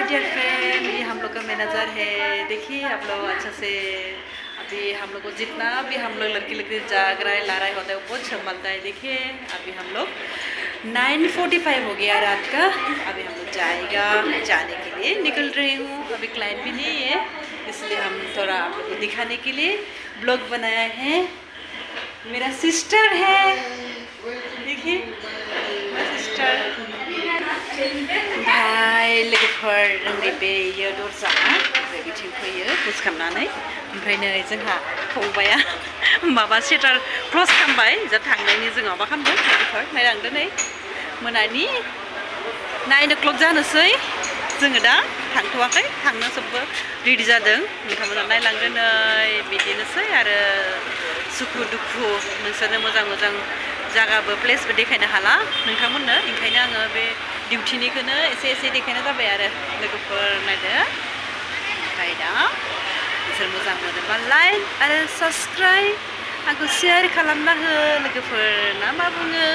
Dear friend, ये हम लोग का मैनेजर है। देखिए आप लोग अच्छा से, अभी हम लोग को जितना भी हम लोग लड़की जाग रहा है ला रहा होता है वो बहुत संभालता है। देखिए अभी हम लोग 9:45 हो गया रात का। अभी हम लोग जाने के लिए निकल रही हूँ। अभी क्लाइंट भी नहीं है, इसलिए हम थोड़ा आप लोग को दिखाने के लिए ब्लॉग बनाया है। मेरा सिस्टर है, देखिए मेरा सिस्टर भाई लोगोफोर नैबे यो दरजा बिथिं फैयो क्ल'ज खालामनानै। ओमफ्राय नै जोंहा फंबाया माबा सेटार क्ल'ज खालामबाय। जा थांनायनि जों माबा खालामदों लोगोफोर, नायलांदो नै मोनानि 9 o'clock जानोसै। जोङो दा थांथ'वाखै, थांनो सबबो रेडि जादों। नोंथांमोना नायलांदो नै बिदिनोसै आरो सुखु दुखु नोंसोरनो मोजां जागाबो प्लेसबो देखायनो हाला नोंथांमोननो, ओंखायनो आङो बे डिउटिनिखौनो एसे देखायनाय जाबाय आरो लोगोफोर नायदो। ओमफ्राय दा नोंसोर मोजां मोनोबा लाइक आरो साबस्क्राइब आंखौ शेयार खालामना हो लोगोफोर, ना मा बुङो?